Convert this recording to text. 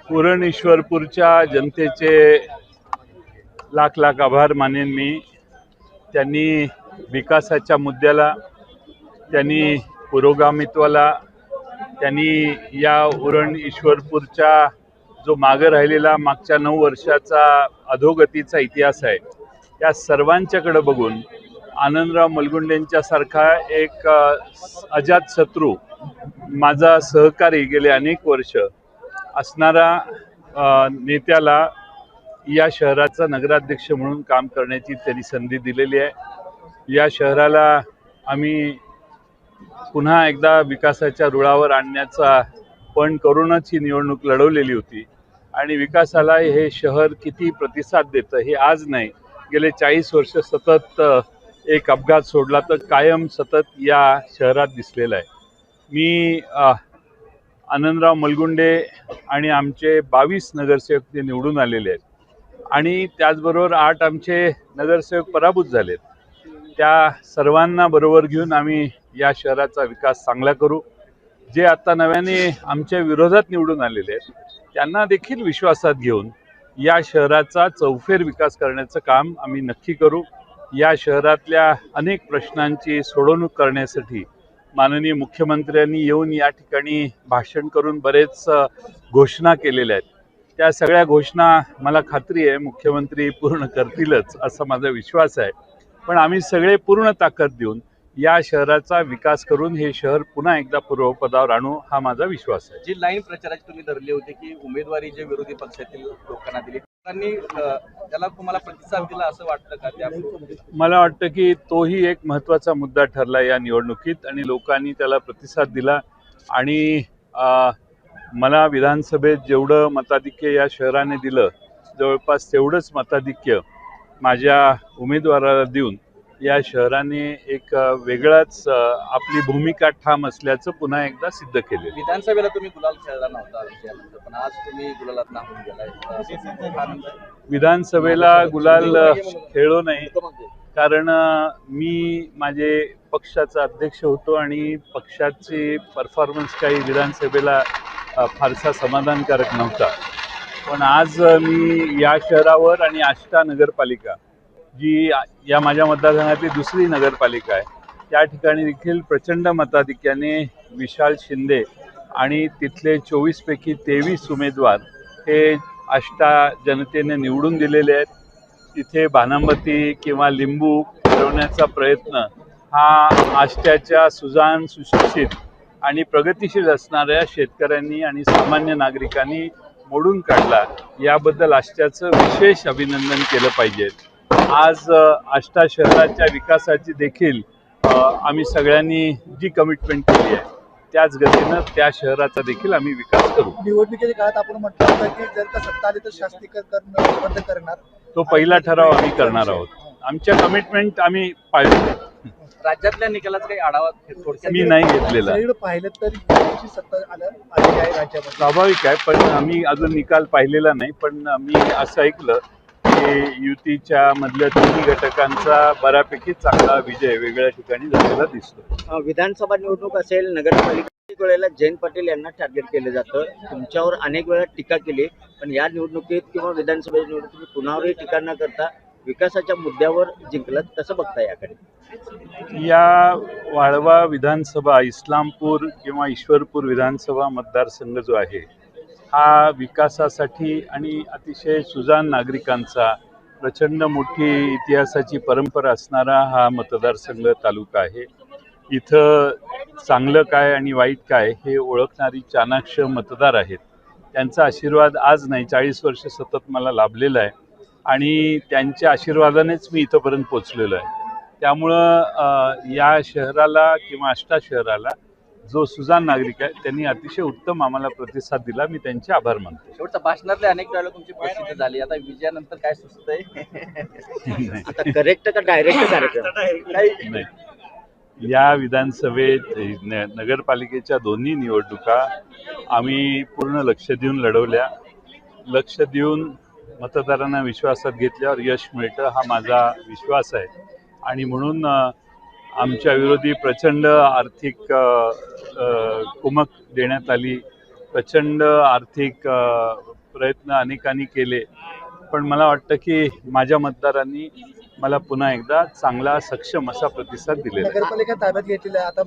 उरण ईश्वरपूरच्या जनतेचे लाख लाख आभार मानेन मी। त्यांनी विकासाच्या मुद्द्याला, त्यांनी पुरोगामित्वाला, त्यांनी या उरण ईश्वरपूरच्या जो मागे राहिलेला मागच्या 9 वर्षाचा अधोगतीचा इतिहास आहे, या सर्वांच्याकडे बघून आनंदराव मलगुंडेंच्या सारखा एक अजातशत्रू, माझा सहकारी गेले अनेक वर्ष असणारा नेत्याला या शहराचा नगराध्यक्ष म्हणून काम करण्याची त्यांनी संधी दिलेली आहे। या शहराला आम्ही पुन्हा एकदा विकासाच्या रुळावर आणण्याचा पण करूनच ही निवडणूक लढवलेली होती आणि विकासाला हे शहर किती प्रतिसाद देतं हे आज नाही, गेले 40 वर्ष सतत एक अपघात सोडला तर कायम सतत या शहरात दिसलेला आहे। मी आनंदराव मलगुंडे आणि आमचे 22 नगरसेवक ते निवडून आलेले आहेत आणि त्याचबरोबर 8 आमचे नगरसेवक पराभूत झालेत। त्या सर्वांना बरोबर घेऊन आम्ही या शहराचा विकास चांगला करू। जे आता नव्याने आमच्या विरोधात निवडून आलेले आहेत त्यांना देखील विश्वासात घेऊन या शहराचा चौफेर विकास करण्याचं काम आम्ही नक्की करू। या शहरातल्या अनेक प्रश्नांची सोडवणूक करण्यासाठी माननीय मुख्यमंत्र्यांनी येऊन या ठिकाणी भाषण करून बरेच घोषणा केलेल्या आहेत। त्या सगळ्या घोषणा मला खात्री आहे मुख्यमंत्री पूर्ण करतीलच असा माझा विश्वास आहे। पण आम्ही सगळे पूर्ण ताकद देऊन या शहराचा विकास करून हे शहर पुन्हा एकदा पूर्वपदावर आणू हा माझा विश्वास आहे। जी लाईन प्रचाराची तुम्ही धरली होती की उमेदवारी जे विरोधी पक्षातील लोकांना दिली, त्यांनी त्याला तुम्हाला प्रतिसाद दिला असं वाटतं का? त्या मला वाटतं की तोही एक महत्त्वाचा मुद्दा ठरला या निवडणुकीत आणि लोकांनी त्याला प्रतिसाद दिला आणि मला विधानसभेत जेवढं मताधिक्य या शहराने दिलं जवळपास तेवढंच मताधिक्य माझ्या उमेदवाराला देऊन या शहराने एक वेगळाच आपली भूमिका ठाम असल्याचं पुन्हा एकदा सिद्ध केले। विधानसभेला तुम्ही गुलाल खेळला नव्हता विजयानंतर, पण आज तुम्ही गुलालात नाहून गेलाय। विधानसभेला गुलाल खेळलो नाही कारण मी माझे पक्षाचा अध्यक्ष होतो आणि पक्षाची परफॉर्मन्स काही विधानसभेला फारसा समाधानकारक नव्हता। पण आज मी या शहरावर आणि आष्टा नगरपालिका जी या माझ्या मतदारसंघातली दुसरी नगरपालिका आहे त्या ठिकाणी देखील प्रचंड मताधिक्याने विशाल शिंदे आणि तिथले 24 पैकी 23 उमेदवार हे आष्टा जनतेने निवडून दिलेले आहेत। तिथे बानामती किंवा लिंबू फिरवण्याचा प्रयत्न हा आष्ट्याच्या सुजाण सुशिक्षित आणि प्रगतिशील असणाऱ्या शेतकऱ्यांनी आणि सामान्य नागरिकांनी मोडून काढला। याबद्दल आष्ट्याचं विशेष अभिनंदन केलं पाहिजे। आज आष्टा शहराच्या विकासाची देखील आम्ही सगळ्यांनी जी कमिटमेंट केली आहे त्याच गतीनं त्या शहराचा देखील आम्ही विकास करू। निवडणुकीच्या काळात आपण म्हटलं होतं की जर का सत्ता आली तर शास्त्रीकरण बंद करणार, तो पहिला ठराव आम्ही करणार आहोत। आमच्या कमिटमेंट आम्ही पाळतो। राज्यातल्या निकालाचा काही आढावा मी नाही घेतलेला। पाहिलं तर सत्ता आलेली आहे राज्यामध्ये, स्वाभाविक आहे, पण आम्ही अजून निकाल पाहिलेला नाही। पण मी असं ऐकलं की युतीच्या मधल्या तिन्ही घटकांचा बऱ्यापैकी चांगला विजय वेगळ्या ठिकाणी झालेला दिसतो। विधानसभा निवडणूक असेल, नगरपालिका वेळेला जयंत पाटील यांना टार्गेट केलं जातं। तुमच्यावर अनेक वेळा टीका केली, पण या निवडणुकीत किंवा विधानसभेच्या निवडणुकीत पुन्हावरही टीका न करता विकासाच्या मुद्द्यावर जिंकलं, कसं बघता याकडे? या वाळवा विधानसभा, इस्लामपूर किंवा ईश्वरपूर विधानसभा मतदारसंघ जो आहे हा विकासासाठी आणि अतिशय सुजाण नागरिकांचा प्रचंड मोठी इतिहासाची परंपरा असणारा हा मतदारसंघ तालुका आहे। इथं चांगलं काय आणि वाईट काय हे ओळखणारी चाणाक्ष मतदार आहेत। त्यांचा आशीर्वाद आज नाही 40 वर्ष सतत मला लाभलेला आहे आणि त्यांच्या आशीर्वादानेच मी इथंपर्यंत पोचलेलो आहे। त्यामुळं या शहराला किंवा आष्टा शहराला जो सुजाण नागरिक आहे त्यांनी अतिशय उत्तम आम्हाला प्रतिसाद दिला, मी त्यांचे आभार मानतो। शेवटच्या भाषणातले अनेक वेळेला तुमची प्रसिद्धी झाली, आता विजयानंतर काय सुचतंय? आता करेक्ट का डायरेक्ट कार्यक्रम? नाही, या विधानसभेत नगरपालिकेच्या दोन्ही निवडणुका आम्ही पूर्ण लक्ष देऊन लढवल्या। लक्ष देऊन मतदारांना विश्वासात घेतल्यावर यश मिळतं हा माझा विश्वास आहे आणि म्हणून आमच्या विरोधी प्रचंड आर्थिक कुमक देण्यात आली, प्रचंड आर्थिक प्रयत्न अनेकांनी केले, पण मला वाटतं की माझ्या मतदारांनी मला पुन्हा एकदा चांगला सक्षम असा प्रतिसाद दिलेला आहे. नगरपालिका ताब्यात घेतलेला आहे आता